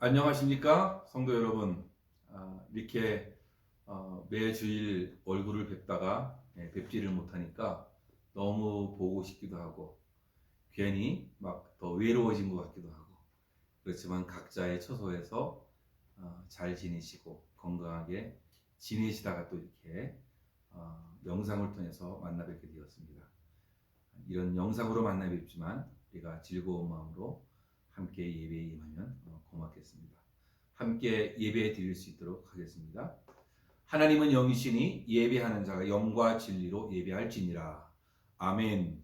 안녕하십니까 성도 여러분. 이렇게 매주일 얼굴을 뵙다가 뵙지를 못하니까 너무 보고 싶기도 하고 괜히 막 더 외로워진 것 같기도 하고, 그렇지만 각자의 처소에서 잘 지내시고 건강하게 지내시다가 또 이렇게 영상을 통해서 만나 뵙게 되었습니다. 이런 영상으로 만나 뵙지만 우리가 즐거운 마음으로 함께 예배에 임하면 고맙겠습니다. 함께 예배 드릴 수 있도록 하겠습니다. 하나님은 영이시니 예배하는 자가 영과 진리로 예배할지니라. 아멘.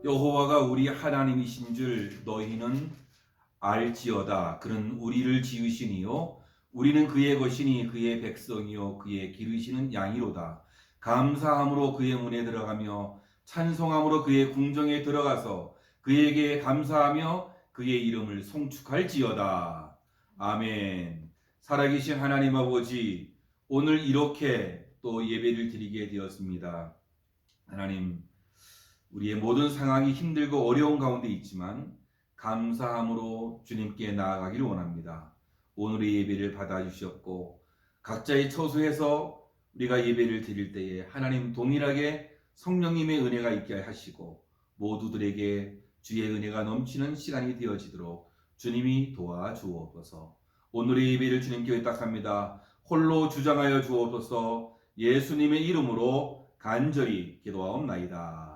여호와가 우리 하나님이신 줄 너희는 알지어다. 그는 우리를 지으시니요 우리는 그의 것이니 그의 백성이요 그의 기르시는 양이로다. 감사함으로 그의 문에 들어가며 찬송함으로 그의 궁정에 들어가서 그에게 감사하며 그의 이름을 송축할지어다. 아멘. 살아계신 하나님 아버지, 오늘 이렇게 또 예배를 드리게 되었습니다. 하나님, 우리의 모든 상황이 힘들고 어려운 가운데 있지만 감사함으로 주님께 나아가기를 원합니다. 오늘의 예배를 받아주셨고 각자의 처소에서 우리가 예배를 드릴 때에 하나님 동일하게 성령님의 은혜가 있게 하시고 모두들에게 주의 은혜가 넘치는 시간이 되어지도록 주님이 도와주옵소서. 오늘의 예배를 주님께 의탁합니다. 홀로 주장하여 주옵소서. 예수님의 이름으로 간절히 기도하옵나이다.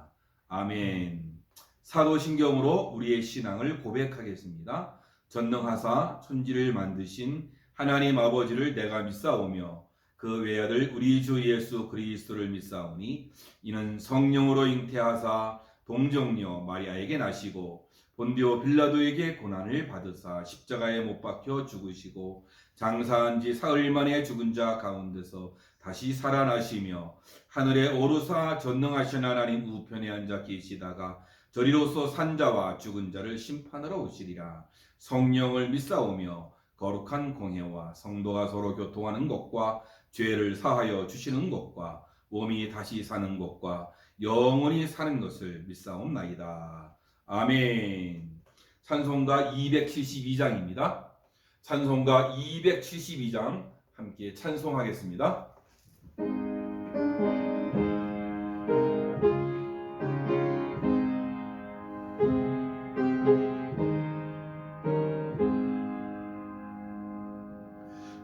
아멘. 사도신경으로 우리의 신앙을 고백하겠습니다. 전능하사 천지를 만드신 하나님 아버지를 내가 믿사오며 그 외아들 우리 주 예수 그리스도를 믿사오니 이는 성령으로 잉태하사 동정녀 마리아에게 나시고 본디오 빌라도에게 고난을 받으사 십자가에 못 박혀 죽으시고 장사한 지 사흘 만에 죽은 자 가운데서 다시 살아나시며 하늘에 오르사 전능하신 하나님 우편에 앉아 계시다가 저리로서 산자와 죽은 자를 심판하러 오시리라. 성령을 믿사오며 거룩한 공회와 성도가 서로 교통하는 것과 죄를 사하여 주시는 것과 몸이 다시 사는 것과 영원히 사는 것을 믿사옵나이다. 아멘. 찬송가 272장입니다. 찬송가 272장 함께 찬송하겠습니다.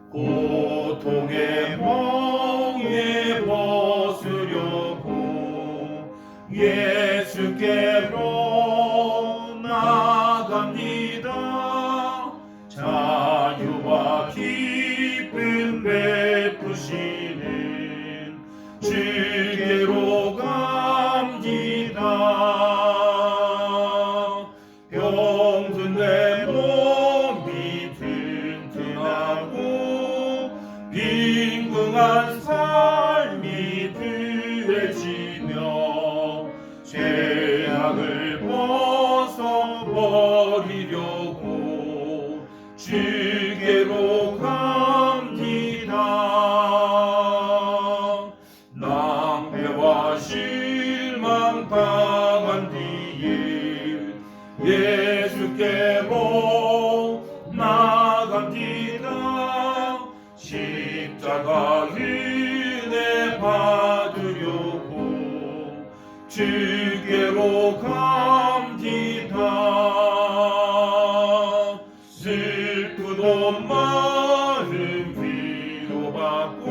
고통의 멍에 벗으려고 예수께로 나갑니다. 자유와 기쁨 베푸시는 주께로 갑니다. 병든 내 몸이 튼튼하고 빈궁한 삶이 드해지며 죄악을 벗어버리려고 주께로 갑니다. 낭패와 실망 당한 뒤에 예수께로 나갑니다. 십자가 은혜 받으려고 주께로 갑니다. 슬프던 마음 위로받고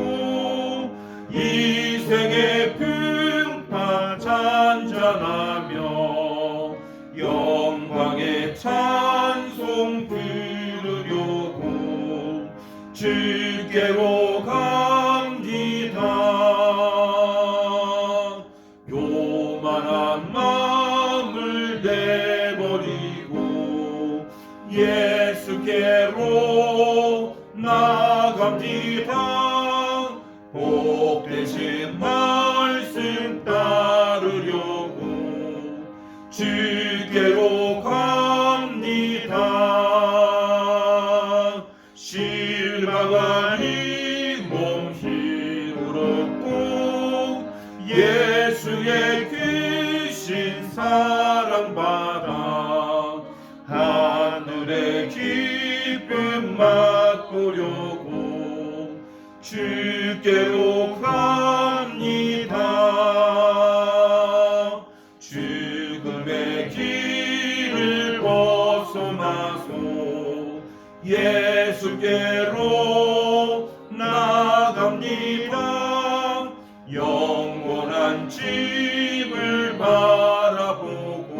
이 생의 풍파 잔잔 버리고 예수께로 나갑니다. 복되신 말씀 따르려고 주께로 갑니다. 실망하니 몸 힘을 얻고 예수의 귀신 사랑받아 하늘의 기쁨 맛보려고 주께로 갑니다. 죽음의 길을 벗어나서 예수께로 나갑니다. 영원한 집을 바라보고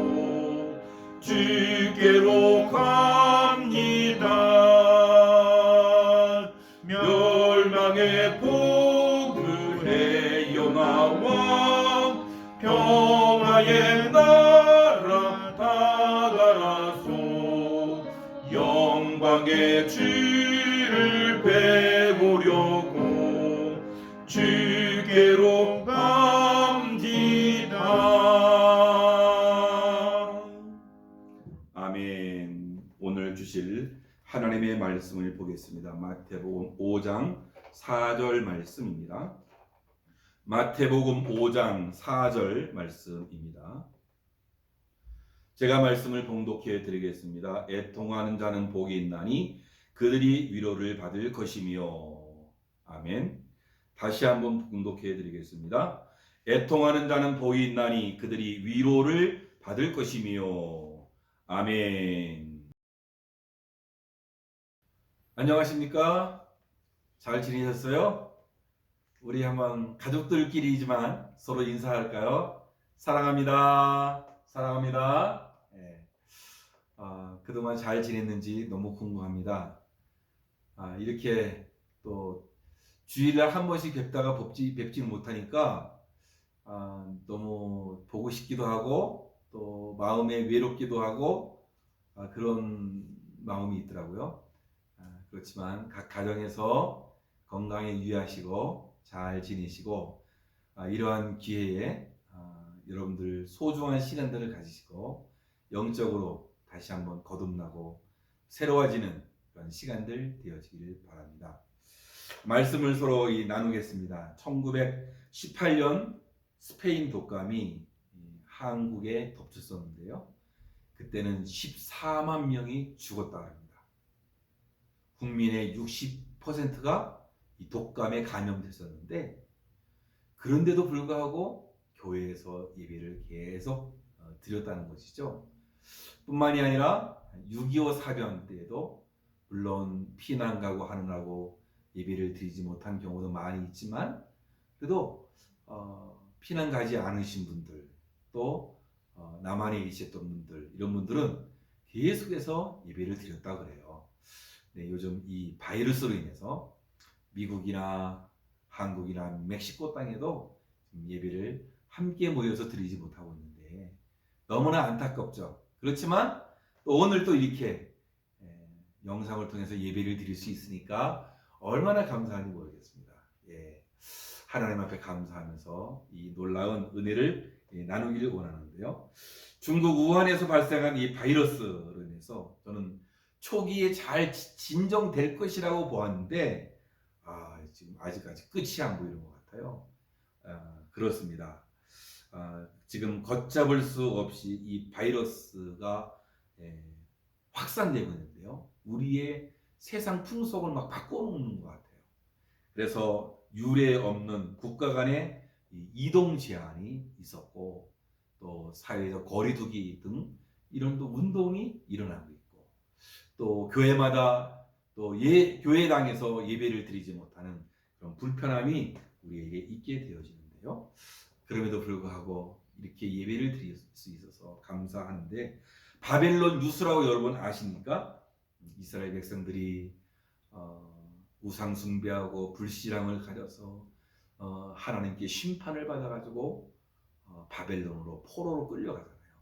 주께로 갑니다. 멸망의 복을 헤어나와 평화의 나라 다가라서 영광의 주를 배우려고 주께로 갑니다. 아멘. 오늘 주실 하나님의 말씀을 보겠습니다. 마태복음 5장 4절 말씀입니다. 마태복음 5장 4절 말씀입니다. 제가 말씀을 봉독해 드리겠습니다. 애통하는 자는 복이 있나니 그들이 위로를 받을 것이며. 아멘. 다시 한번 봉독해 드리겠습니다. 애통하는 자는 복이 있나니 그들이 위로를 받을 것이며. 아멘. 안녕하십니까? 잘 지내셨어요? 우리 한번 가족들끼리지만 서로 인사할까요? 사랑합니다. 사랑합니다. 네. 그동안 잘 지냈는지 너무 궁금합니다. 이렇게 또 주일날 한 번씩 뵙다가 뵙지 못하니까 너무 보고 싶기도 하고 또 마음에 외롭기도 하고 그런 마음이 있더라고요. 그렇지만 각 가정에서 건강에 유의하시고 잘 지내시고 이러한 기회에 여러분들 소중한 시간들을 가지시고 영적으로 다시 한번 거듭나고 새로워지는 그런 시간들 되어지길 바랍니다. 말씀을 서로 나누겠습니다. 1918년 스페인 독감이 한국에 덮쳤었는데요. 그때는 14만 명이 죽었다고 합니다. 국민의 60%가 이 독감에 감염됐었는데 그런데도 불구하고 교회에서 예배를 계속 드렸다는 것이죠. 뿐만이 아니라 6.25 사변 때에도 물론 피난 가고 하느라고 예배를 드리지 못한 경우도 많이 있지만 그래도 피난 가지 않으신 분들 또 남한에 계셨던 분들 이런 분들은 계속해서 예배를 드렸다 그래요. 네, 요즘 이 바이러스로 인해서 미국이나 한국이나 멕시코 땅에도 예배를 함께 모여서 드리지 못하고 있는데 너무나 안타깝죠. 그렇지만 또 오늘 또 이렇게 영상을 통해서 예배를 드릴 수 있으니까 얼마나 감사한지 모르겠습니다. 예, 하나님 앞에 감사하면서 이 놀라운 은혜를 나누기를 원하는데요. 중국 우한에서 발생한 이 바이러스로 인해서 저는 초기에 잘 진정될 것이라고 보았는데 지금 아직까지 끝이 안 보이는 것 같아요. 그렇습니다. 지금 걷잡을 수 없이 이 바이러스가 확산되고 있는데요. 우리의 세상 풍속을 막 바꿔놓는 것 같아요. 그래서 유례 없는 국가 간의 이동 제한이 있었고 또 사회적 거리두기 등 이런 또 운동이 일어나고 있고 또 교회마다 또 교회당에서 예배를 드리지 못하는 그런 불편함이 우리에게 있게 되어지는데요. 그럼에도 불구하고 이렇게 예배를 드릴 수 있어서 감사하는데 바벨론 유수라고 여러분 아십니까? 이스라엘 백성들이 우상 숭배하고 불신앙을 가져서 하나님께 심판을 받아가지고 바벨론으로 포로로 끌려가잖아요.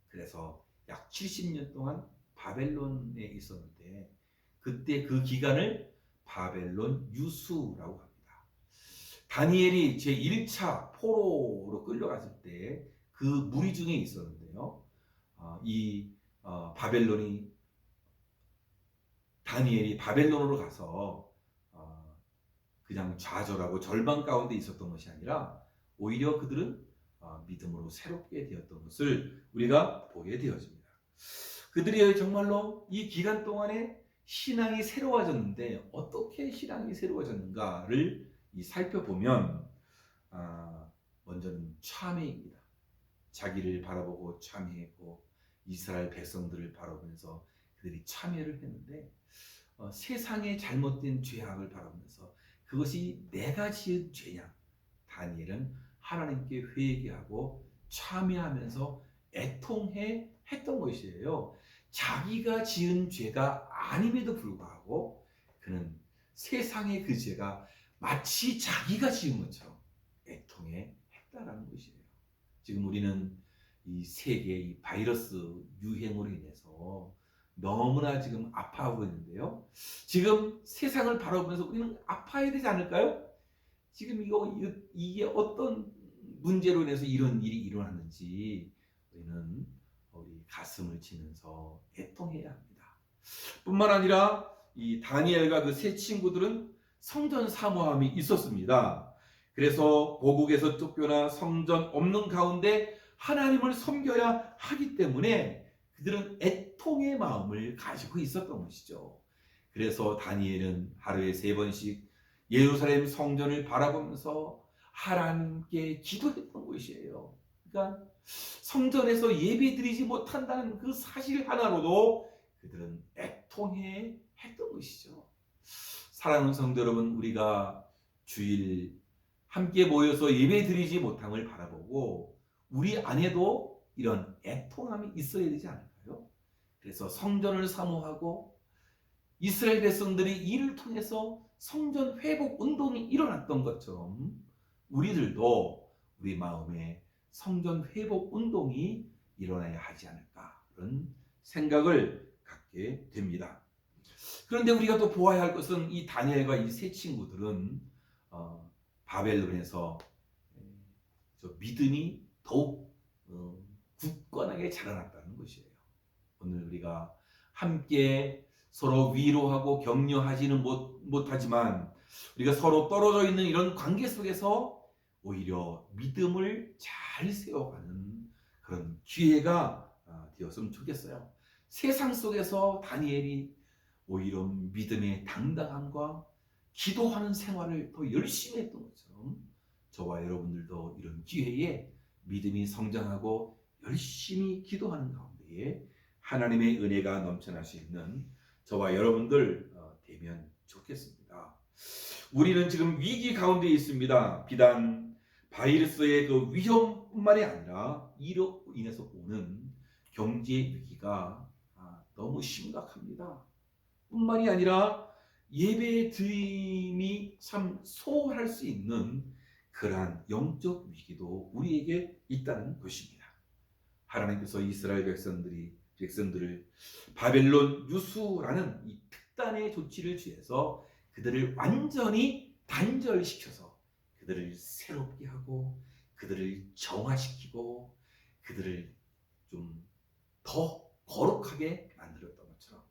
그래서 약 70년 동안 바벨론에 있었는데 그때 그 기간을 바벨론 유수라고 합니다. 다니엘이 제1차 포로로 끌려갔을 때 그 무리 중에 있었는데요. 다니엘이 바벨론으로 가서 그냥 좌절하고 절망 가운데 있었던 것이 아니라 오히려 그들은 믿음으로 새롭게 되었던 것을 우리가 보게 되어집니다. 그들이 정말로 이 기간 동안에 신앙이 새로워졌는데 어떻게 신앙이 새로워졌는가를 살펴보면 먼저는 참회입니다. 자기를 바라보고 참회했고 이스라엘 백성들을 바라보면서 그들이 참회를 했는데 세상의 잘못된 죄악을 바라보면서 그것이 내가 지은 죄냐? 다니엘은 하나님께 회개하고 참회하면서 애통해 했던 것이에요. 자기가 지은 죄가 아님에도 불구하고 그는 세상의 그 죄가 마치 자기가 지은 것처럼 애통해 했다라는 것이에요. 지금 우리는 이 세계 이 바이러스 유행으로 인해서 너무나 지금 아파하고 있는데요. 지금 세상을 바라보면서 우리는 아파야 되지 않을까요? 지금 이게 어떤 문제로 인해서 이런 일이 일어났는지 우리는 우리 가슴을 치면서 애통해야 합니다. 뿐만 아니라 이 다니엘과 그 세 친구들은 성전 사모함이 있었습니다. 그래서 고국에서 쫓겨나 성전 없는 가운데 하나님을 섬겨야 하기 때문에 그들은 애통의 마음을 가지고 있었던 것이죠. 그래서 다니엘은 하루에 3번씩 예루살렘 성전을 바라보면서 하나님께 기도했던 것이에요. 그러니까 성전에서 예배드리지 못한다는 그 사실 하나로도 그들은 애통해 했던 것이죠. 사랑하는 성도 여러분, 우리가 주일 함께 모여서 예배드리지 못함을 바라보고 우리 안에도 이런 애통함이 있어야 되지 않을까요? 그래서 성전을 사모하고 이스라엘 백성들이 이를 통해서 성전 회복 운동이 일어났던 것처럼 우리들도 우리 마음에 성전 회복 운동이 일어나야 하지 않을까 그런 생각을 갖게 됩니다. 그런데 우리가 또 보아야 할 것은 이 다니엘과 이 세 친구들은 바벨론에서 믿음이 더욱 굳건하게 자라났다는 것이에요. 오늘 우리가 함께 서로 위로하고 격려하지는 못하지만 우리가 서로 떨어져 있는 이런 관계 속에서 오히려 믿음을 잘 세워가는 그런 기회가 되었으면 좋겠어요. 세상 속에서 다니엘이 오히려 믿음의 당당함과 기도하는 생활을 더 열심히 했던 것처럼 저와 여러분들도 이런 기회에 믿음이 성장하고 열심히 기도하는 가운데에 하나님의 은혜가 넘쳐날 수 있는 저와 여러분들 되면 좋겠습니다. 우리는 지금 위기 가운데 있습니다. 비단 바이러스의 그 위험뿐만이 아니라 이로 인해서 오는 경제 위기가 너무 심각합니다. 뿐만이 아니라 예배 드림이 참 소홀할 수 있는 그러한 영적 위기도 우리에게 있다는 것입니다. 하나님께서 이스라엘 백성들을 바벨론 유수라는 이 특단의 조치를 취해서 그들을 완전히 단절시켜서 그들을 새롭게 하고 그들을 정화시키고 그들을 좀 더 거룩하게 만들었던 것처럼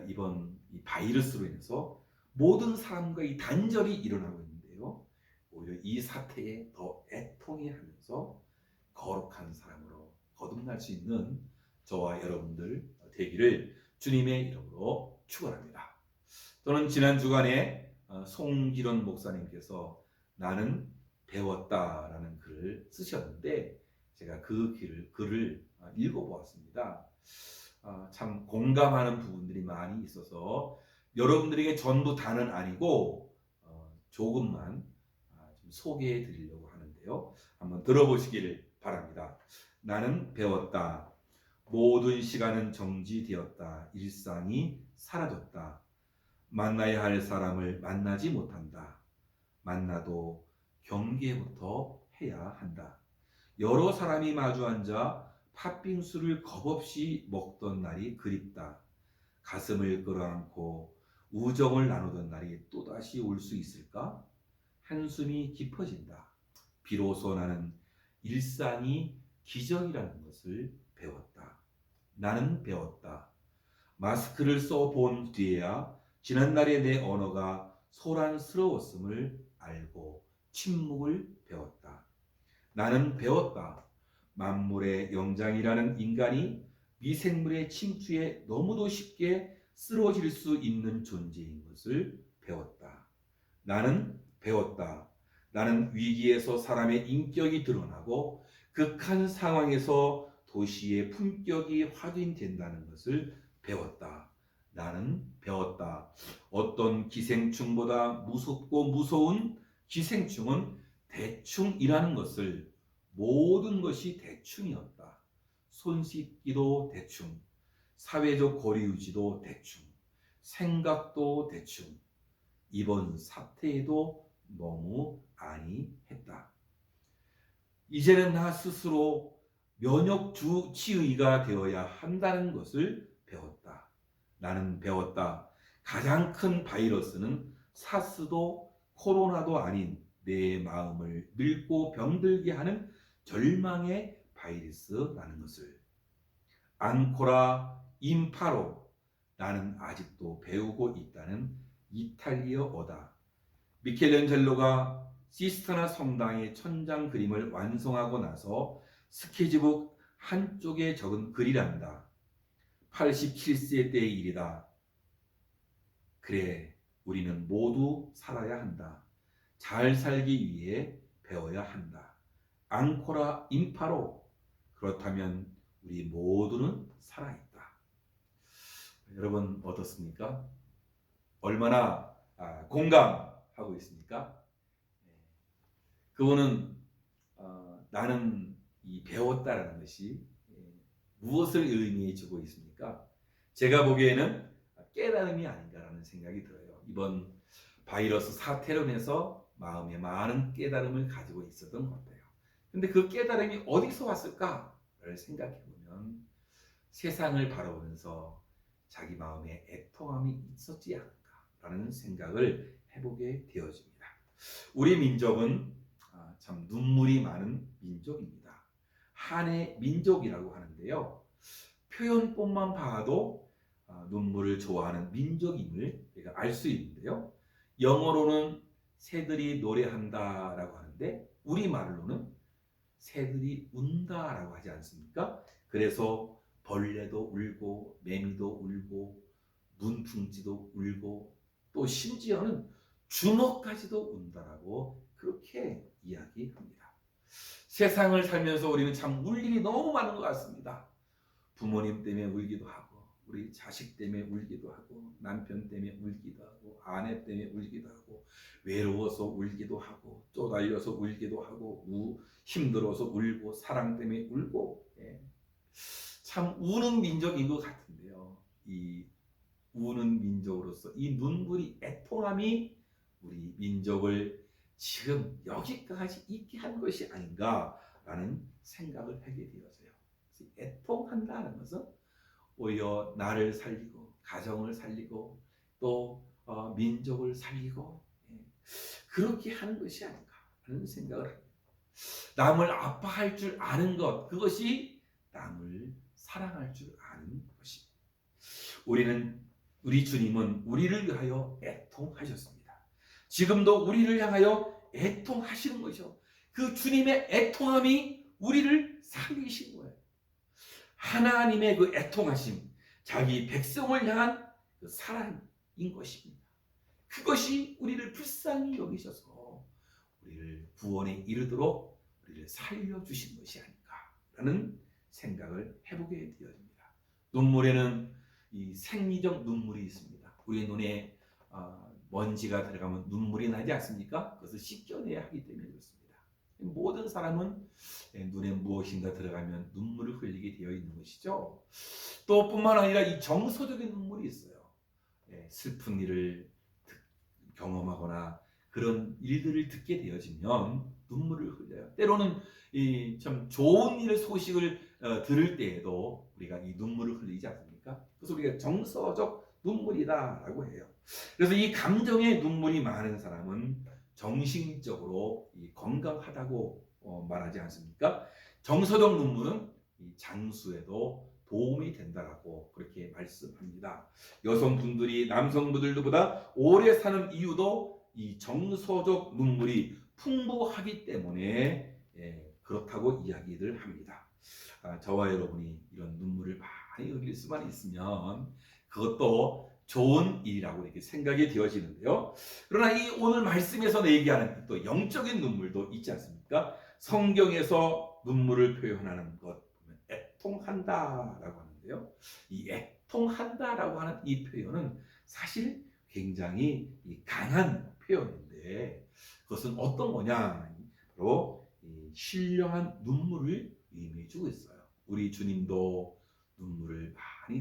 이번 이 바이러스로 인해서 모든 사람과 이 단절이 일어나고 있는데요. 오히려 이 사태에 더 애통해하면서 거룩한 사람으로 거듭날 수 있는 저와 여러분들 되기를 주님의 이름으로 축원합니다. 저는 지난 주간에 송기론 목사님께서 나는 배웠다라는 글을 쓰셨는데 제가 그 글을 읽어보았습니다. 참 공감하는 부분들이 많이 있어서 여러분들에게 전부 다는 아니고 조금만 좀 소개해 드리려고 하는데요. 한번 들어보시기를 바랍니다. 나는 배웠다. 모든 시간은 정지되었다. 일상이 사라졌다. 만나야 할 사람을 만나지 못한다. 만나도 경계부터 해야 한다. 여러 사람이 마주 앉아 팥빙수를 겁없이 먹던 날이 그립다. 가슴을 끌어안고 우정을 나누던 날이 또다시 올 수 있을까? 한숨이 깊어진다. 비로소 나는 일상이 기적이라는 것을 배웠다. 나는 배웠다. 마스크를 써본 뒤에야 지난날의 내 언어가 소란스러웠음을 알고 침묵을 배웠다. 나는 배웠다. 만물의 영장이라는 인간이 미생물의 침투에 너무도 쉽게 쓰러질 수 있는 존재인 것을 배웠다. 나는 배웠다. 나는 위기에서 사람의 인격이 드러나고 극한 상황에서 도시의 품격이 확인된다는 것을 배웠다. 나는 배웠다. 어떤 기생충보다 무섭고 무서운 기생충은 대충이라는 것을, 모든 것이 대충이었다. 손 씻기도 대충, 사회적 거리 유지도 대충, 생각도 대충. 이번 사태에도 너무 안이했다. 이제는 나 스스로 면역 주치의가 되어야 한다는 것을 배웠다. 나는 배웠다. 가장 큰 바이러스는 사스도 코로나도 아닌 내 마음을 늙고 병들게 하는 절망의 바이러스라는 것을. 앙코라 임파로, 나는 아직도 배우고 있다는 이탈리아어다. 미켈란젤로가 시스타나 성당의 천장 그림을 완성하고 나서 스케치북 한쪽에 적은 글이란다. 87세 때의 일이다. 그래, 우리는 모두 살아야 한다. 잘 살기 위해 배워야 한다. 앙코라 임파로. 그렇다면 우리 모두는 살아있다. 여러분 어떻습니까? 얼마나 공감하고 있습니까? 그거는 나는 이 배웠다라는 것이 무엇을 의미해 주고 있습니까? 제가 보기에는 깨달음이 아닌가라는 생각이 들어요. 이번 바이러스 사태로 인해서 마음에 많은 깨달음을 가지고 있었던 것 같아요. 근데 그 깨달음이 어디서 왔을까를 생각해 보면 세상을 바라보면서 자기 마음에 애통함이 있었지 않을까라는 생각을 해보게 되어집니다. 우리 민족은 참 눈물이 많은 민족입니다. 한의 민족이라고 하는데요. 표현법만 봐도 눈물을 좋아하는 민족임을 우리가 알 수 있는데요. 영어로는 새들이 노래한다라고 하는데 우리말로는 새들이 운다라고 하지 않습니까? 그래서 벌레도 울고 매미도 울고 문풍지도 울고 또 심지어는 주먹까지도 운다라고 그렇게 이야기합니다. 세상을 살면서 우리는 참 울 일이 너무 많은 것 같습니다. 부모님 때문에 울기도 하고, 우리 자식 때문에 울기도 하고, 남편 때문에 울기도 하고, 아내 때문에 울기도 하고, 외로워서 울기도 하고, 쪼달려서 울기도 하고, 힘들어서 울고, 사랑 때문에 울고. 참 우는 민족인 것 같은데요. 이 우는 민족으로서 이 눈물이, 애통함이 우리 민족을 지금 여기까지 있게 한 것이 아닌가라는 생각을 하게 되어서요. 애통한다는 것은 오히려 나를 살리고 가정을 살리고 또 민족을 살리고 그렇게 하는 것이 아닌가라는 생각을 합니다. 남을 아파할 줄 아는 것, 그것이 남을 사랑할 줄 아는 것입니다. 우리 주님은 우리를 위하여 애통하셨습니다. 지금도 우리를 향하여 애통하시는 것이요. 그 주님의 애통함이 우리를 살리신 거예요. 하나님의 그 애통하심, 자기 백성을 향한 그 사랑인 것입니다. 그것이 우리를 불쌍히 여기셔서 우리를 구원에 이르도록 우리를 살려주신 것이 아닌가라는 생각을 해보게 되어집니다. 눈물에는 이 생리적 눈물이 있습니다. 우리 눈에 먼지가 들어가면 눈물이 나지 않습니까? 그것을 씻겨내야 하기 때문에 그렇습니다. 모든 사람은 눈에 무엇인가 들어가면 눈물을 흘리게 되어 있는 것이죠. 또 뿐만 아니라 이 정서적인 눈물이 있어요. 슬픈 일을 경험하거나 그런 일들을 듣게 되어지면 눈물을 흘려요. 때로는 참 좋은 일 소식을 들을 때에도 우리가 이 눈물을 흘리지 않습니까? 그래서 우리가 정서적 눈물이다라고 해요. 그래서 이 감정의 눈물이 많은 사람은 정신적으로 건강하다고 말하지 않습니까? 정서적 눈물은 이 장수에도 도움이 된다라고 그렇게 말씀합니다. 여성분들이 남성분들보다 오래 사는 이유도 이 정서적 눈물이 풍부하기 때문에 그렇다고 이야기를 합니다. 저와 여러분이 이런 눈물을 많이 흘릴 수만 있으면 그것도 좋은 일이라고 이렇게 생각이 되어지는데요. 그러나 이 오늘 말씀에서 얘기하는 또 영적인 눈물도 있지 않습니까? 성경에서 눈물을 표현하는 것 보면 애통한다라고 하는데요. 이 애통한다라고 하는 이 표현은 사실 굉장히 강한 표현인데 그것은 어떤 거냐? 바로 신령한 눈물을 의미해주고 있어요. 우리 주님도 눈물을 많이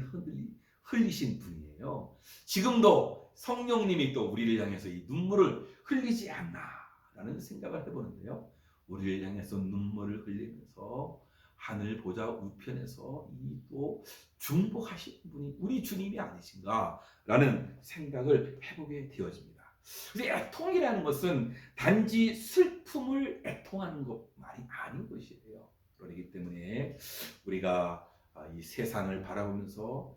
흘리신 분이에요. 지금도 성령님이 또 우리를 향해서 이 눈물을 흘리지 않나라는 생각을 해보는데요. 우리를 향해서 눈물을 흘리면서 하늘 보좌 우편에서 이 또 중보하신 분이 우리 주님이 아니신가라는 생각을 해보게 되어집니다. 그래서 애통이라는 것은 단지 슬픔을 애통하는 것만이 아닌 것이에요. 그렇기 때문에 우리가 이 세상을 바라보면서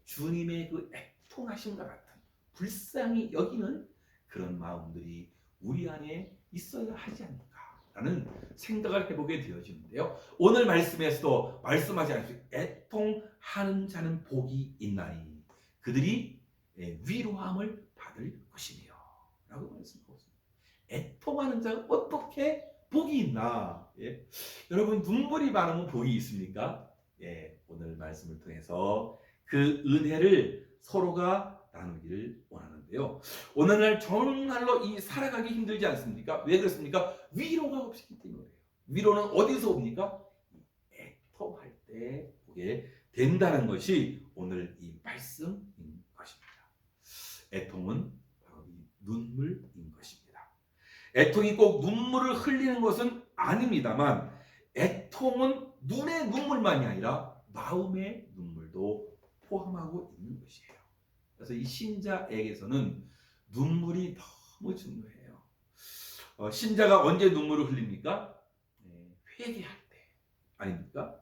주님의 그 애통하심과 같은 불쌍히 여기는 그런 마음들이 우리 안에 있어야 하지 않을까라는 생각을 해보게 되어지는데요. 오늘 말씀에서도 말씀하지 않습니까? 애통하는 자는 복이 있나니 그들이 위로함을 받을 것이며 라고 말씀하고 있습니다. 애통하는 자가 어떻게 복이 있나? 여러분 눈물이 많으면 복이 있습니까? 오늘 말씀을 통해서 그 은혜를 서로가 나누기를 원하는데요. 오늘날 정말로 이 살아가기 힘들지 않습니까? 왜 그렇습니까? 위로가 없기 때문에 그래요. 위로는 어디서 옵니까? 애통할 때 오게 된다는 것이 오늘 이 말씀인 것입니다. 애통은 바로 이 눈물인 것입니다. 애통이 꼭 눈물을 흘리는 것은 아닙니다만 애통은 눈의 눈물만이 아니라 마음의 눈물도 포함하고 있는 것이에요. 그래서 이 신자에게서는 눈물이 너무 중요해요. 신자가 언제 눈물을 흘립니까? 회개할 때 아닙니까?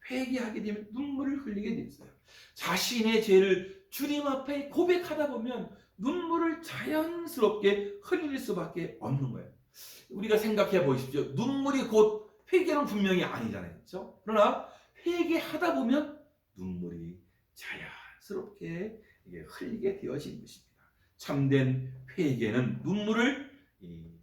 회개하게 되면 눈물을 흘리게 돼 있어요. 자신의 죄를 주님 앞에 고백하다 보면 눈물을 자연스럽게 흘릴 수밖에 없는 거예요. 우리가 생각해 보십시오. 눈물이 곧 회개는 분명히 아니잖아요. 그렇죠? 그러나 회개하다 보면 눈물이 자연스럽게 흘리게 되어진 것입니다. 참된 회개는 눈물을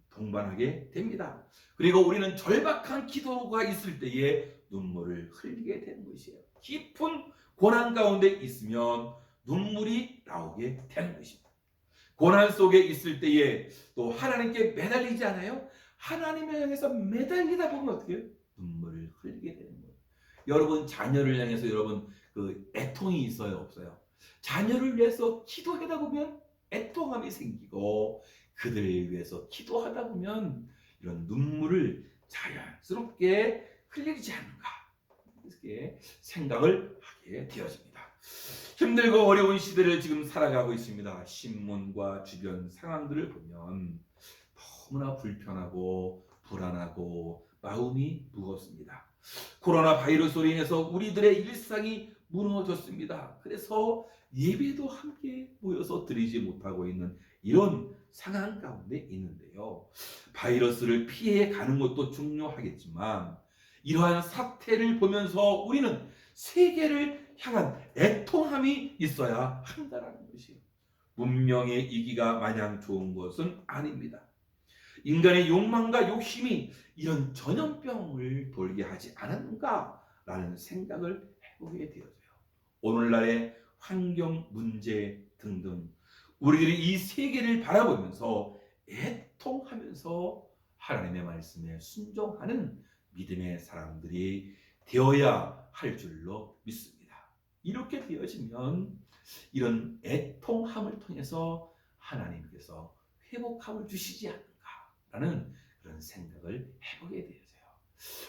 동반하게 됩니다. 그리고 우리는 절박한 기도가 있을 때에 눈물을 흘리게 되는 것이에요. 깊은 고난 가운데 있으면 눈물이 나오게 되는 것입니다. 고난 속에 있을 때에 또 하나님께 매달리지 않아요? 하나님을 향해서 매달리다 보면 어떻게 해요? 눈물을 흘리게 되는 거예요. 여러분 자녀를 향해서 여러분 그 애통이 있어요? 없어요? 자녀를 위해서 기도하다 보면 애통함이 생기고 그들을 위해서 기도하다 보면 이런 눈물을 자연스럽게 흘리지 않는가 이렇게 생각을 하게 되어집니다. 힘들고 어려운 시대를 지금 살아가고 있습니다. 신문과 주변 상황들을 보면 너무나 불편하고 불안하고 마음이 무겁습니다. 코로나 바이러스로 인해서 우리들의 일상이 무너졌습니다. 그래서 예배도 함께 모여서 드리지 못하고 있는 이런 상황 가운데 있는데요. 바이러스를 피해 가는 것도 중요하겠지만 이러한 사태를 보면서 우리는 세계를 향한 애통함이 있어야 한다는 것이에요. 문명의 이기가 마냥 좋은 것은 아닙니다. 인간의 욕망과 욕심이 이런 전염병을 돌게 하지 않았는가라는 생각을 해보게 되어져요. 오늘날의 환경 문제 등등 우리들이 이 세계를 바라보면서 애통하면서 하나님의 말씀에 순종하는 믿음의 사람들이 되어야 할 줄로 믿습니다. 이렇게 되어지면 이런 애통함을 통해서 하나님께서 회복함을 주시지 않는가라는 그런 생각을 해보게 되어져요.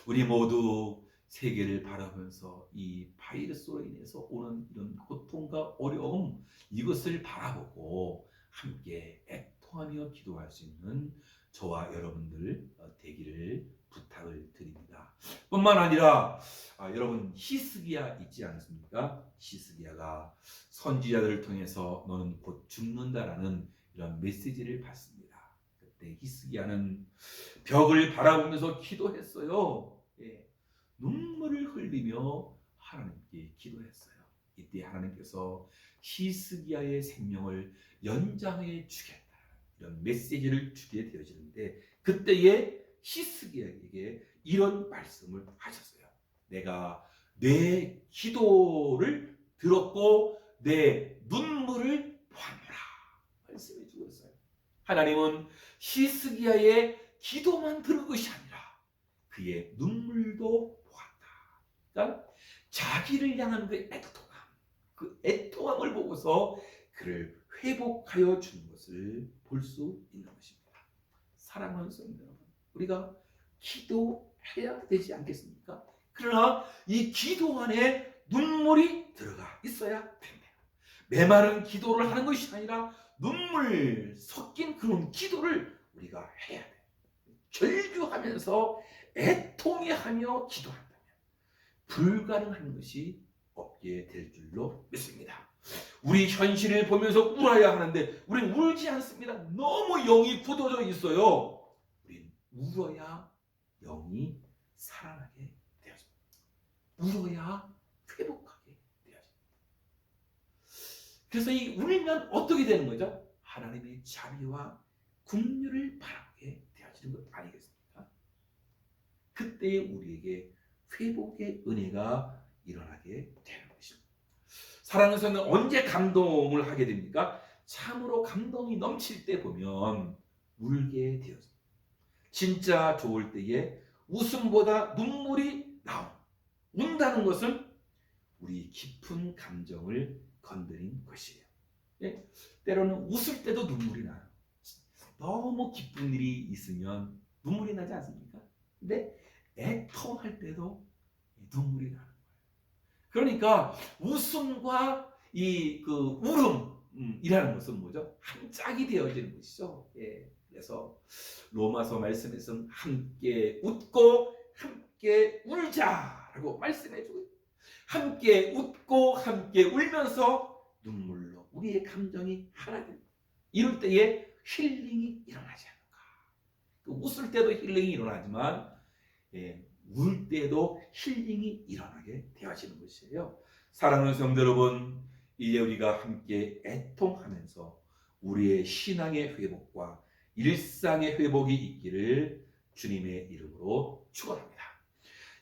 우리 모두 세계를 바라보면서 이 바이러스로 인해서 오는 이런 고통과 어려움, 이것을 바라보고 함께 애통하며 기도할 수 있는 저와 여러분들 되기를 부탁을 드립니다. 뿐만 아니라 여러분 히스기야 있지 않습니까? 히스기야가 선지자들을 통해서 너는 곧 죽는다라는 이런 메시지를 받습니다. 그때 히스기야는 벽을 바라보면서 기도했어요. 예. 눈물을 흘리며 하나님께 기도했어요. 이때 하나님께서 히스기야의 생명을 연장해 주겠다 이런 메시지를 주게 되어지는데, 그때에 히스기야에게 이런 말씀을 하셨어요. 내가 내 기도를 들었고 내 눈물을 보았노라 말씀해 주고 있어요. 하나님은 히스기야의 기도만 들은 것이 아니라 그의 눈물도 보았다. 그러니까 자기를 향한 그 애통함, 그 애통함을 보고서 그를 회복하여 주는 것을 볼 수 있는 것입니다. 사랑하는 성도 여러분, 우리가 기도해야 되지 않겠습니까? 그러나 이 기도 안에 눈물이 들어가 있어야 됩니다. 메마른 기도를 하는 것이 아니라 눈물 섞인 그런 기도를 우리가 해야 돼요. 절규하면서 애통해하며 기도한다면 불가능한 것이 없게 될 줄로 믿습니다. 우리 현실을 보면서 울어야 하는데 우리는 울지 않습니다. 너무 영이 굳어져 있어요. 우리는 울어야 영이 살아나게 되어집니다. 울어야 회복하게 되어집니다. 그래서 이 울면 어떻게 되는 거죠? 하나님의 자비와 긍휼을 바라보게 되어지는 것 아니겠습니까? 그때 우리에게 회복의 은혜가 일어나게 되는 것입니다. 사랑하는 성도는 언제 감동을 하게 됩니까? 참으로 감동이 넘칠 때 보면 울게 되어집니다. 진짜 좋을 때에 웃음보다 눈물이 나옴. 운다는 것은 우리 깊은 감정을 건드린 것이에요. 예? 때로는 웃을 때도 눈물이 나요. 너무 기쁜 일이 있으면 눈물이 나지 않습니까? 근데 애통할 때도 눈물이 나는 거예요. 그러니까 웃음과 이 그 울음이라는 것은 뭐죠? 한 짝이 되어지는 것이죠. 예. 그래서 로마서 말씀에서는 함께 웃고 함께 울자라고 말씀해주고, 함께 웃고 함께 울면서 눈물로 우리의 감정이 하나 됩니다. 이럴 때에 힐링이 일어나지 않을까. 웃을 때도 힐링이 일어나지만 울 때도 힐링이 일어나게 되어지는 것이에요. 사랑하는 성도 여러분, 이제 우리가 함께 애통하면서 우리의 신앙의 회복과 일상의 회복이 있기를 주님의 이름으로 축원합니다.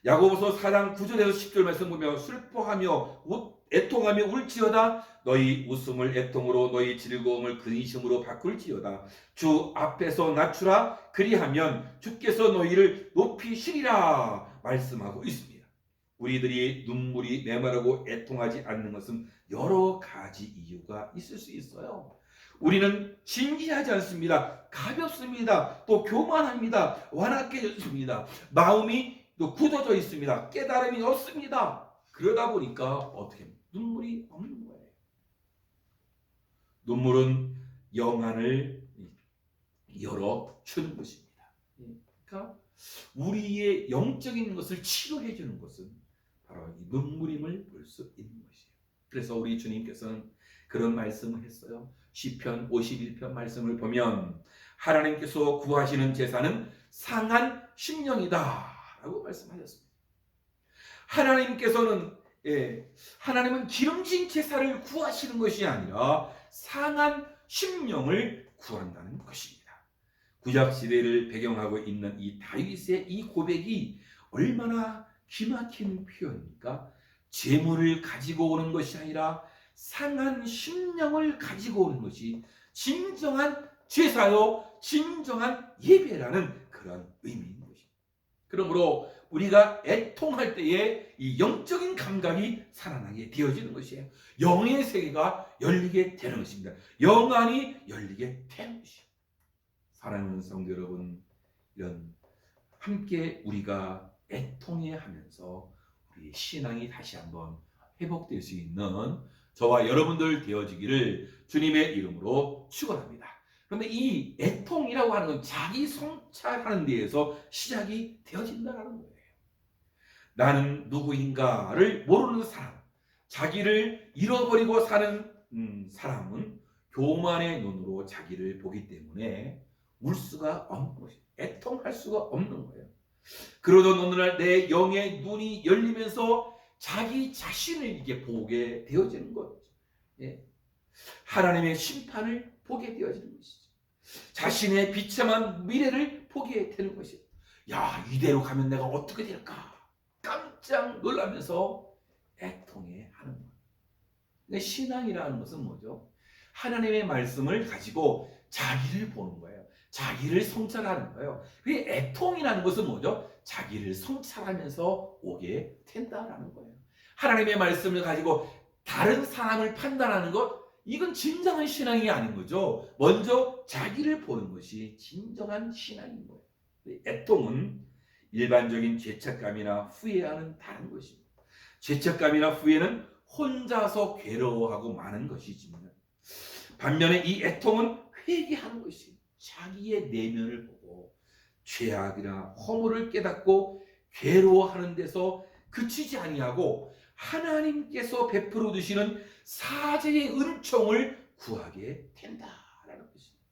야고보서 4장 9절에서 10절 말씀 보면 슬퍼하며 애통하며 울지어다 너희 웃음을 애통으로 너희 즐거움을 근심으로 바꿀지어다 주 앞에서 낮추라 그리하면 주께서 너희를 높이시리라 말씀하고 있습니다. 우리들이 눈물이 메마르고 애통하지 않는 것은 여러 가지 이유가 있을 수 있어요. 우리는 진지하지 않습니다. 가볍습니다. 또 교만합니다. 완악해졌습니다. 마음이 또 굳어져 있습니다. 깨달음이 없습니다. 그러다 보니까 어떻게 눈물이 없는 거예요. 눈물은 영안을 열어주는 것입니다. 그러니까 우리의 영적인 것을 치료해 주는 것은 바로 이 눈물임을 볼 수 있는 것이에요. 그래서 우리 주님께서는 그런 말씀을 했어요. 시편 51편 말씀을 보면 하나님께서 구하시는 제사는 상한 심령이다 라고 말씀하셨습니다. 하나님은 기름진 제사를 구하시는 것이 아니라 상한 심령을 구한다는 것입니다. 구약시대를 배경하고 있는 이 다윗의 이 고백이 얼마나 기막힌 표현입니까? 재물을 가지고 오는 것이 아니라 상한 심령을 가지고 오는 것이 진정한 제사요 진정한 예배라는 그런 의미인 것입니다. 그러므로 우리가 애통할 때에 이 영적인 감각이 살아나게 되어지는 것이에요. 영의 세계가 열리게 되는 것입니다. 영안이 열리게 되는 것이에요. 사랑하는 성도 여러분, 이런 함께 우리가 애통해 하면서 우리의 신앙이 다시 한번 회복될 수 있는 저와 여러분들 되어지기를 주님의 이름으로 축원합니다. 그런데 이 애통이라고 하는 건 자기 성찰하는 데에서 시작이 되어진다는 거예요. 나는 누구인가를 모르는 사람, 자기를 잃어버리고 사는 사람은 교만의 눈으로 자기를 보기 때문에 울 수가 없는 것이에요. 애통할 수가 없는 거예요. 그러던 어느 날 내 영의 눈이 열리면서 자기 자신을 이게 보게 되어지는 거죠. 예. 하나님의 심판을 보게 되어지는 것이죠. 자신의 비참한 미래를 보게 되는 것이죠. 야, 이대로 가면 내가 어떻게 될까? 깜짝 놀라면서 애통해 하는 거예요. 근데 신앙이라는 것은 뭐죠? 하나님의 말씀을 가지고 자기를 보는 거예요. 자기를 성찰하는 거예요. 그 애통이라는 것은 뭐죠? 자기를 성찰하면서 오게 된다라는 거예요. 하나님의 말씀을 가지고 다른 사람을 판단하는 것, 이건 진정한 신앙이 아닌 거죠. 먼저 자기를 보는 것이 진정한 신앙인 거예요. 애통은 일반적인 죄책감이나 후회와는 다른 것입니다. 죄책감이나 후회는 혼자서 괴로워하고 마는 것이지만, 반면에 이 애통은 회개하는 것이 자기의 내면을 보고 죄악이나 허물을 깨닫고 괴로워하는 데서 그치지 아니하고 하나님께서 베풀어 주시는 사죄의 은총을 구하게 된다라는 것입니다.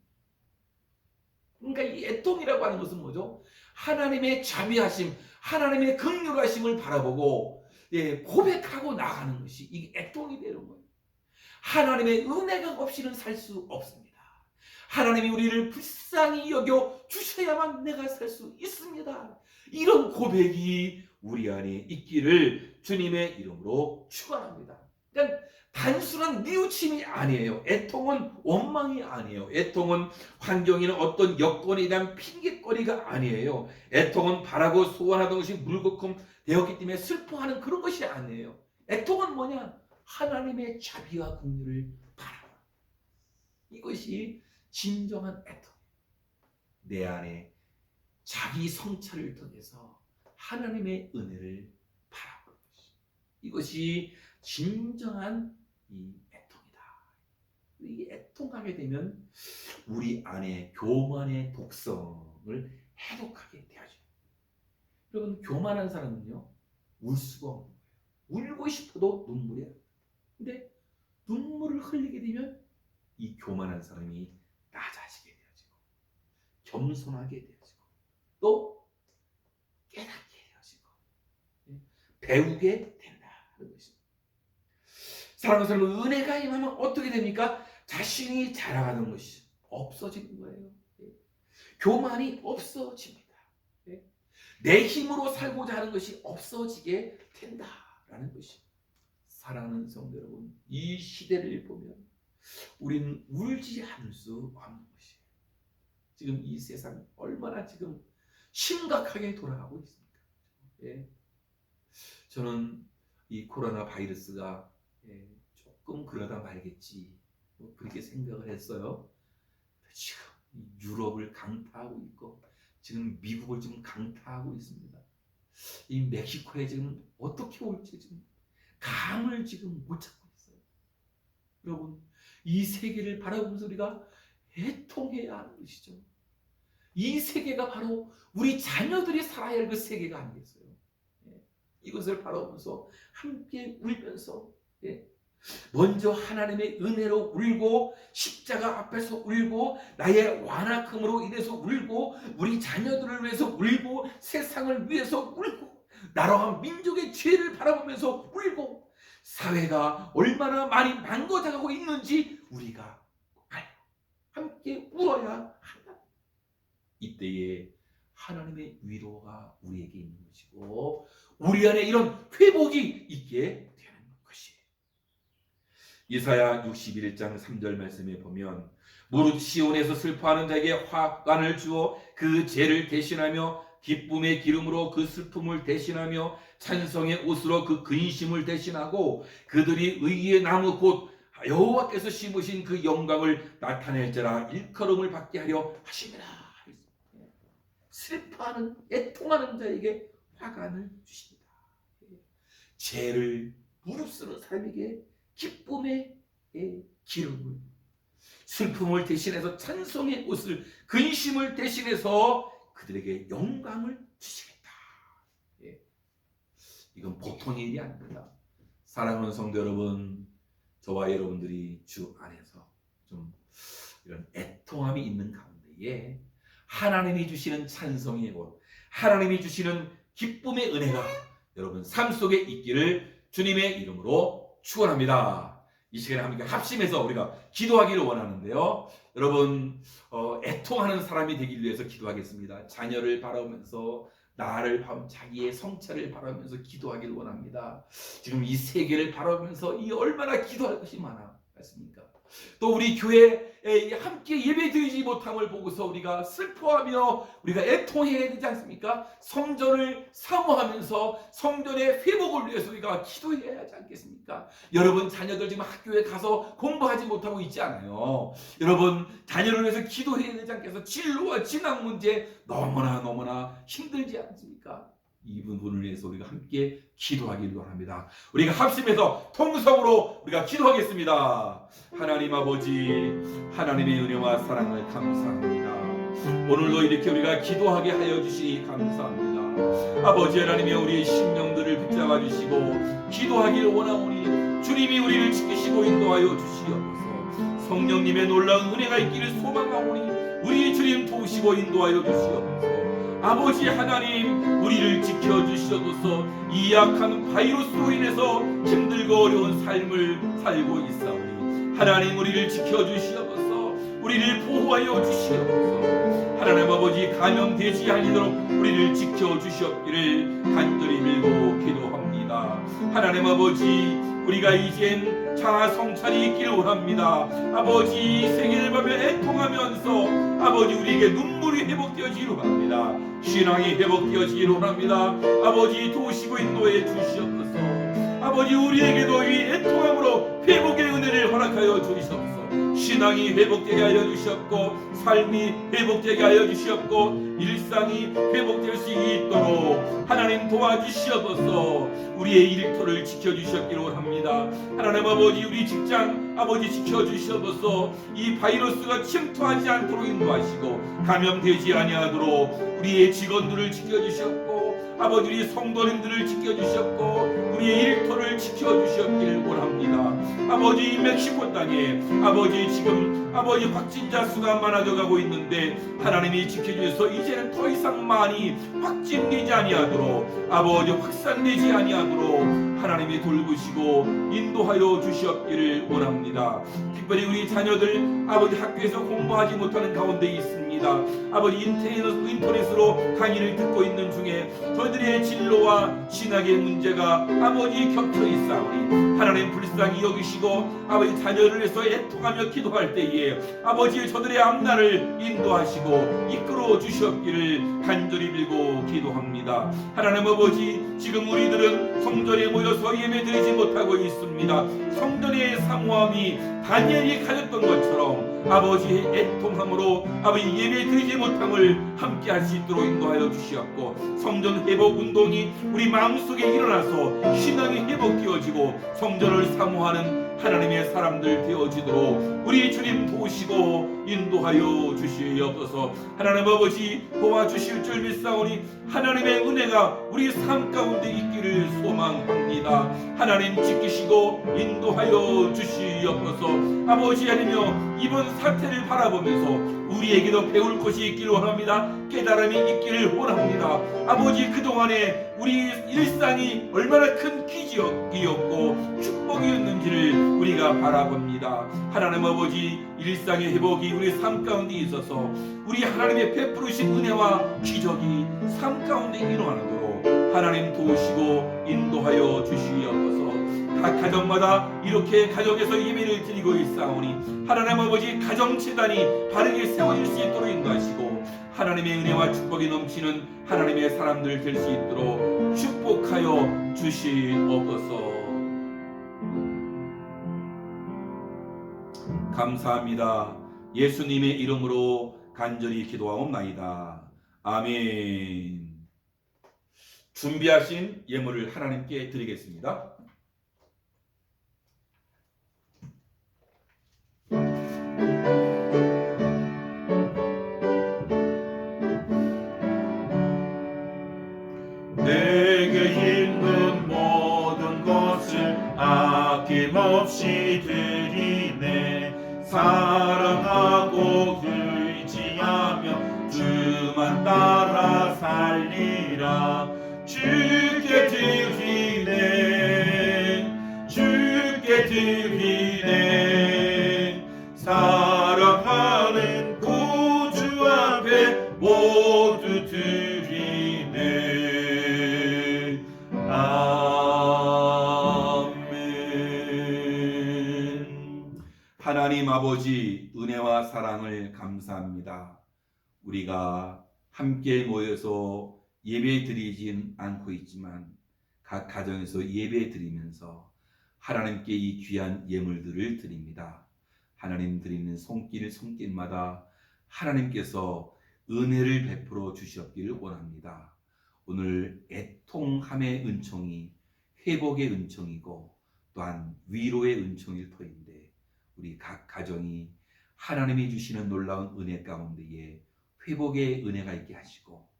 그러니까 이 애통이라고 하는 것은 뭐죠? 하나님의 자비하심, 하나님의 긍휼하심을 바라보고 고백하고 나가는 것이 이게 애통이 되는 거예요. 하나님의 은혜가 없이는 살 수 없습니다. 하나님이 우리를 불쌍히 여겨 주셔야만 내가 살 수 있습니다. 이런 고백이 우리 안에 있기를 주님의 이름으로 축원합니다. 그러니까 단순한 뉘우침이 아니에요. 애통은 원망이 아니에요. 애통은 환경이나 어떤 여건에 대한 핑계거리가 아니에요. 애통은 바라고 소원하던 것이 물거품 되었기 때문에 슬퍼하는 그런 것이 아니에요. 애통은 뭐냐? 하나님의 자비와 긍휼을 바라봐. 이것이 진정한 애통. 내 안에 자기 성찰을 통해서 하나님의 은혜를 바라보는 것이. 이것이 진정한 이 애통이다. 이 애통하게 되면 우리 안에 교만의 독성을 해독하게 되어져요. 여러분, 교만한 사람은요, 울 수가 없는 거예요. 울고 싶어도 눈물이 안 나요. 근데 눈물을 흘리게 되면 이 교만한 사람이 낮아지게 되어지고 겸손하게 되어지고 또 깨닫게 되어지고 배우게 된다는 것입니다. 사랑하는 사람은 은혜가 임하면 어떻게 됩니까? 자신이 자랑하는 것이 없어지는 거예요. 교만이 없어집니다. 내 힘으로 살고자 하는 것이 없어지게 된다라는 것입니다. 사랑하는 성도 여러분, 이 시대를 보면 우리는 울지 않을 수 없는 것이에요. 지금 이 세상 얼마나 지금 심각하게 돌아가고 있습니까? 예. 저는 이 코로나 바이러스가 조금 그러다 말겠지 뭐 그렇게 생각을 했어요. 지금 유럽을 강타하고 있고 지금 미국을 지금 강타하고 있습니다. 이 멕시코에 지금 어떻게 올지 지금 감을 지금 못 잡고 있어요. 여러분, 이 세계를 바라보면서 우리가 애통해야 하는 것이죠. 이 세계가 바로 우리 자녀들이 살아야 할 그 세계가 아니겠어요. 이것을 바라보면서 함께 울면서 먼저 하나님의 은혜로 울고 십자가 앞에서 울고 나의 완악함으로 인해서 울고 우리 자녀들을 위해서 울고 세상을 위해서 울고 나라와 민족의 죄를 바라보면서 울고 사회가 얼마나 많이 망가져가고 있는지 우리가 알고 함께 울어야 한다. 이때에 하나님의 위로가 우리에게 있는 것이고 우리 안에 이런 회복이 있게 되는 것이에요. 이사야 61장 3절 말씀에 보면 무릇 시온에서 슬퍼하는 자에게 화관을 주어 그 죄를 대신하며 기쁨의 기름으로 그 슬픔을 대신하며 찬송의 옷으로 그 근심을 대신하고 그들이 의의 나무 곧 여호와께서 심으신 그 영광을 나타낼지라 일컬음을 받게 하려 하심이라. 슬퍼하는 애통하는 자에게 화관을 주십니다. 죄를 무릅쓰는 사람에게 기쁨의 기름을, 슬픔을 대신해서 찬송의 옷을, 근심을 대신해서 그들에게 영광을 주시겠다. 이건 보통 일이 아닙니다. 사랑하는 성도 여러분, 저와 여러분들이 주 안에서 좀 이런 애통함이 있는 가운데에 하나님이 주시는 찬송의 옷, 하나님이 주시는 기쁨의 은혜가 여러분 삶 속에 있기를 주님의 이름으로 축원합니다. 이 시간에 함께 합심해서 우리가 기도하기를 원하는데요. 여러분, 애통하는 사람이 되기 위해서 기도하겠습니다. 자녀를 바라보면서, 나를 바라보면서, 자기의 성찰을 바라보면서 기도하기를 원합니다. 지금 이 세계를 바라보면서 이 얼마나 기도할 것이 많습니까? 또 우리 교회에 함께 예배드리지 못함을 보고서 우리가 슬퍼하며 우리가 애통해야 되지 않습니까? 성전을 사모하면서 성전의 회복을 위해서 우리가 기도해야 하지 않겠습니까? 여러분, 자녀들 지금 학교에 가서 공부하지 못하고 있지 않아요? 여러분, 자녀를 위해서 기도해야 되지 않겠어요? 진로와 진학 문제 너무나 힘들지 않습니까? 이 부분을 위해서 우리가 함께 기도하기를 원합니다. 우리가 합심해서 통성으로 우리가 기도하겠습니다. 하나님 아버지, 하나님의 은혜와 사랑을 감사합니다. 오늘도 이렇게 우리가 기도하게 하여 주시니 감사합니다. 아버지 하나님의 우리의 심령들을 붙잡아 주시고 기도하기를 원하오니 주님이 우리를 지키시고 인도하여 주시옵소서. 성령님의 놀라운 은혜가 있기를 소망하오니 우리 주님 도우시고 인도하여 주시옵소서. 아버지 하나님, 우리를 지켜주시옵소서. 이 약한 바이러스로 인해서 힘들고 어려운 삶을 살고 있사오니 하나님, 우리를 지켜주시옵소서. 우리를 보호하여 주시옵소서. 하나님 아버지, 감염되지 아니도록 우리를 지켜주시옵기를 간절히 빌고 기도합니다. 하나님 아버지, 우리가 이젠 자아 성찰이 있기를 원합니다. 아버지, 세계를 보며 애통하면서 아버지, 우리에게 눈물이 회복되어지기를 합니다. 신앙이 회복되어지기를 합니다. 아버지, 도우시고 인도해 주시옵소서. 아버지, 우리에게도 이 애통함으로 회복의 은혜를 허락하여 주시옵소서. 신앙이 회복되게 하여 주시옵고, 삶이 회복되게 하여 주시옵고, 일상이 회복될 수 있도록 하나님 도와주시옵소서. 우리의 일터를 지켜주셨기를 합니다. 하나님 아버지, 우리 직장 아버지 지켜주시옵소서. 이 바이러스가 침투하지 않도록 인도하시고 감염되지 아니하도록 우리의 직원들을 지켜주셨고, 아버지 우리 성도님들을 지켜주셨고, 우리의 일터를 지켜주셨기를 원합니다. 아버지, 멕시코 땅에 아버지 지금 아버지 확진자 수가 많아져 가고 있는데 하나님이 지켜주셔서 이제는 더 이상 많이 확진되지 아니하도록, 아버지 확산되지 아니하도록 하나님이 돌보시고 인도하여 주시옵기를 원합니다. 특별히 우리 자녀들 아버지 학교에서 공부하지 못하는 가운데 있습니다. 아버지 인터넷으로 강의를 듣고 있는 중에 저들의 진로와 신학의 문제가 아버지 겹쳐 있사오니 하나님 불쌍히 여기시고 아버지 자녀를 위해서 애통하며 기도할 때에 아버지 저들의 앞날을 인도하시고 이끌어 주시옵기를 간절히 빌고 기도합니다. 하나님 아버지, 지금 우리들은 성전에 모여서 예배드리지 못하고 있습니다. 성전의 사모함이 다니엘이 가졌던 것처럼 아버지의 애통함으로 아버지 예배드리지 못함을 함께 할 수 있도록 인도하여 주시옵고, 성전 회복 운동이 우리 마음속에 일어나서 신앙이 회복되어지고 성전을 사모하는 하나님의 사람들 되어지도록 우리 주님 도우시고 인도하여 주시옵소서. 하나님 아버지, 도와주실 줄 믿사오니 하나님의 은혜가 우리 삶 가운데 있기를 소망합니다. 하나님 지키시고 인도하여 주시옵소서. 아버지 하나님, 이번 사태를 바라보면서 우리에게도 배울 것이 있기를 원합니다. 깨달음이 있기를 원합니다. 아버지, 그동안에 우리 일상이 얼마나 큰 기적이었고 축복이었는지를 우리가 바라봅니다. 하나님 아버지, 일상의 회복이 우리 삶 가운데 있어서 우리 하나님의 베푸르신 은혜와 기적이 삶 가운데 일어나도록 하나님 도우시고 인도하여 주시옵소서. 각 가정마다 이렇게 가정에서 예배를 드리고 있사오니 하나님 아버지, 가정재단이 바르게 세워질 수 있도록 인도하시고 하나님의 은혜와 축복이 넘치는 하나님의 사람들 될 수 있도록 축복하여 주시옵소서. 감사합니다. 예수님의 이름으로 간절히 기도하옵나이다. 아멘. 준비하신 예물을 하나님께 드리겠습니다. 내게 있는 모든 것을 아낌없이 드리네. 사랑하고 의지하며 주만 따라 살리라. 주께 드리네, 주께 드리네. 사랑하는 구주 앞에 모두 드리네. 아멘. 하나님 아버지, 은혜와 사랑을 감사합니다. 우리가 함께 모여서 예배 드리진 않고 있지만 각 가정에서 예배 드리면서 하나님께 이 귀한 예물들을 드립니다. 하나님 드리는 손길마다 하나님께서 은혜를 베풀어 주셨기를 원합니다. 오늘 애통함의 은총이 회복의 은총이고 또한 위로의 은총일 터인데, 우리 각 가정이 하나님이 주시는 놀라운 은혜 가운데에 회복의 은혜가 있게 하시고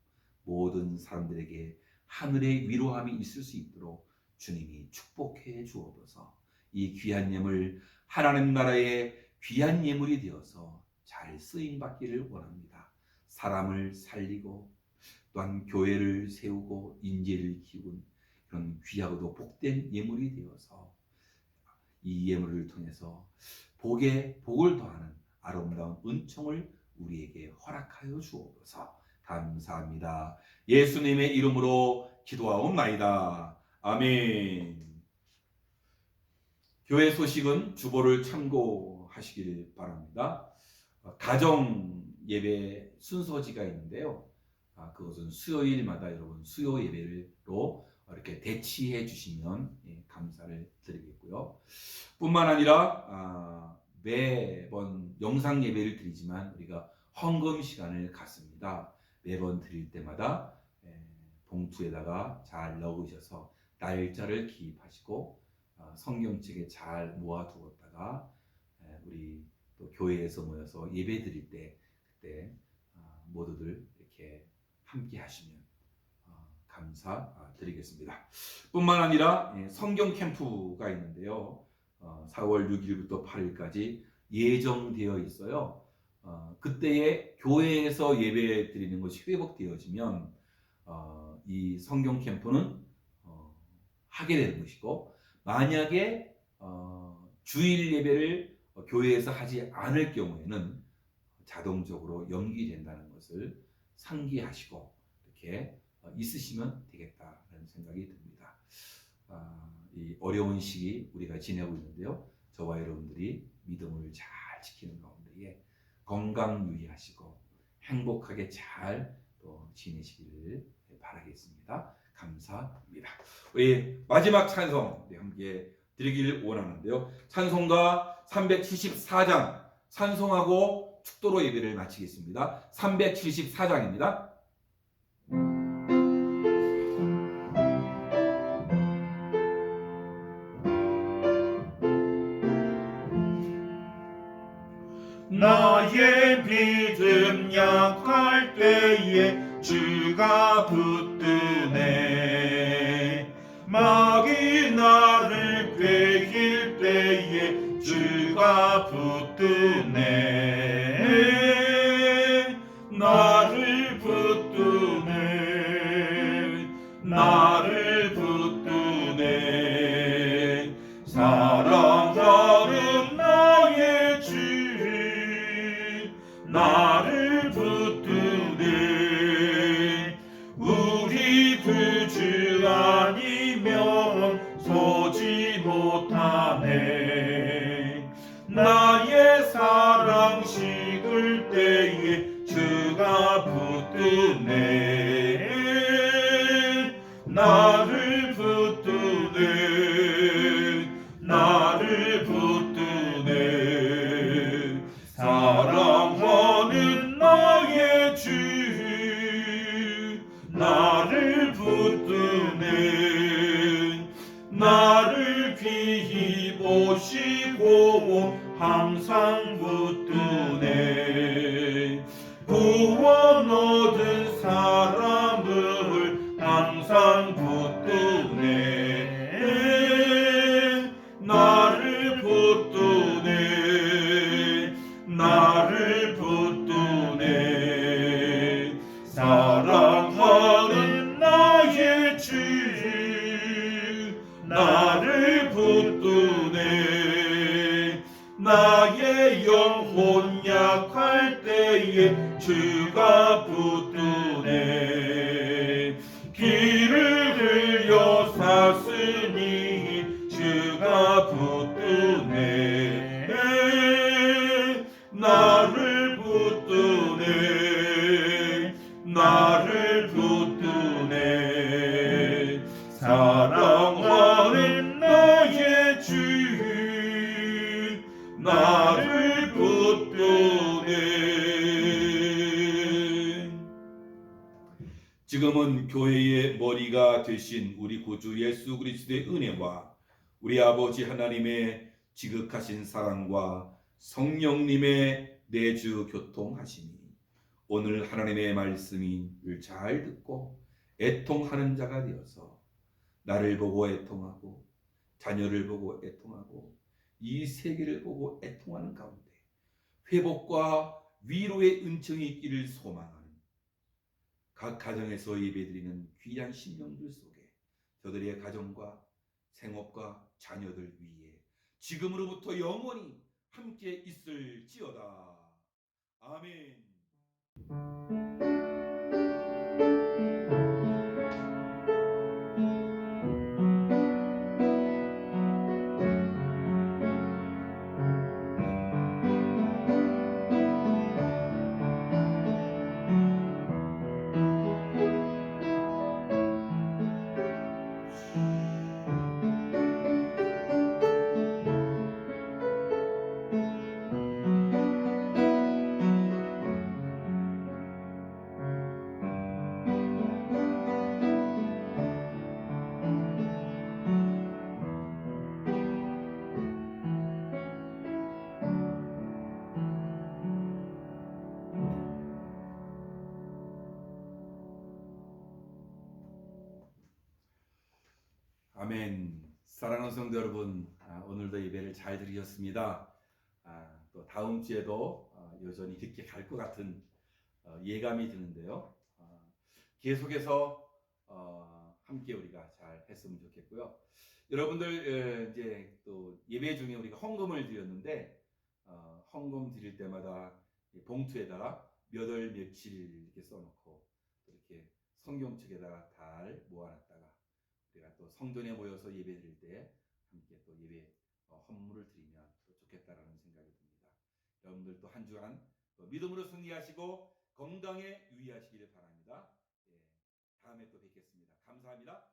모든 사람들에게 하늘의 위로함이 있을 수 있도록 주님이 축복해 주옵소서. 이 귀한 예물, 하나님 나라의 귀한 예물이 되어서 잘 쓰임 받기를 원합니다. 사람을 살리고 또한 교회를 세우고 인재를 키운 그런 귀하고도 복된 예물이 되어서 이 예물을 통해서 복에 복을 더하는 아름다운 은총을 우리에게 허락하여 주옵소서. 감사합니다. 예수님의 이름으로 기도하옵나이다. 아멘. 교회 소식은 주보를 참고하시길 바랍니다. 가정 예배 순서지가 있는데요. 그것은 수요일마다 여러분 수요 예배로 이렇게 대치해 주시면 감사를 드리겠고요. 뿐만 아니라 매번 영상 예배를 드리지만 우리가 헌금 시간을 갖습니다. 매번 드릴 때마다 봉투에다가 잘 넣으셔서 날짜를 기입하시고 성경책에 잘 모아두었다가 우리 또 교회에서 모여서 예배 드릴 때 그때 모두들 이렇게 함께 하시면 감사드리겠습니다. 뿐만 아니라 성경 캠프가 있는데요. 4월 6일부터 8일까지 예정되어 있어요. 그때에 교회에서 예배 드리는 것이 회복되어지면 이 성경 캠프는 하게 되는 것이고, 만약에 주일 예배를 교회에서 하지 않을 경우에는 자동적으로 연기된다는 것을 상기하시고 이렇게 있으시면 되겠다는 생각이 듭니다. 이 어려운 시기 우리가 지내고 있는데요. 저와 여러분들이 믿음을 잘 지키는 가운데에 건강 유의하시고 행복하게 잘 또 지내시기를 바라겠습니다. 감사합니다. 우리 마지막 찬송 함께 드리길 원하는데요. 찬송가 374장 찬송하고 축도로 예배를 마치겠습니다. 374장입니다. 나의 믿음 약할 때에 주가 붙드네. 마귀 나를 괴길 때에 주가 붙드네. 나를 붙드네. 나를 붙드네. 사랑하는 나의 주 나를 붙드네. 우리 구주 아니면 서지 못하네. 나의 사랑 식을 때에 주가 붙드네. 나를 붙드네. 나를 붙드네. 사랑하는 나의 주 나를 붙드네. 항상 붙드네 구원 얻은 사람을 항상 붙드네 나를 붙드네 나를 붙드네 사랑하는 나의 주 나를 붙드네 나의 영혼 약할 때에 주가 붙드네 피를 흘려 샀으니 주가 붙드네 나를 붙드네 나를 붙드네 사랑하는 나의 주 나를 붙드네 지금은 교회의 머리가 되신 우리 구주 예수 그리스도의 은혜와 우리 아버지 하나님의 지극하신 사랑과 성령님의 내주 교통하심이 오늘 하나님의 말씀을 잘 듣고 애통하는 자가 되어서 나를 보고 애통하고 자녀를 보고 애통하고 이 세계를 보고 애통하는 가운데 회복과 위로의 은총이 있기를 소망하는 각 가정에서 예배드리는 귀한 심령들 속에 저들의 가정과 생업과 자녀들 위에 지금으로부터 영원히 함께 있을지어다. 아멘. 아멘. 사랑하는 성도 여러분, 오늘도 예배를 잘 드리셨습니다. 또 다음 주에도 여전히 이렇게 갈 것 같은 예감이 드는데요. 계속해서 함께 우리가 잘 했으면 좋겠고요. 여러분들 이제 또 예배 중에 우리가 헌금을 드렸는데 헌금 드릴 때마다 이 봉투에다가 몇 월 며칠 이렇게 써놓고 이렇게 성경책에다가 잘 모아놨다가 우리가 또 성전에 모여서 예배 드릴 때 함께 또 예배 헌물을 드리면 또 좋겠다라는 생각이 듭니다. 여러분들 또 한 주간 믿음으로 승리하시고 건강에 유의하시기를 바랍니다. 예, 다음에 또 뵙겠습니다. 감사합니다.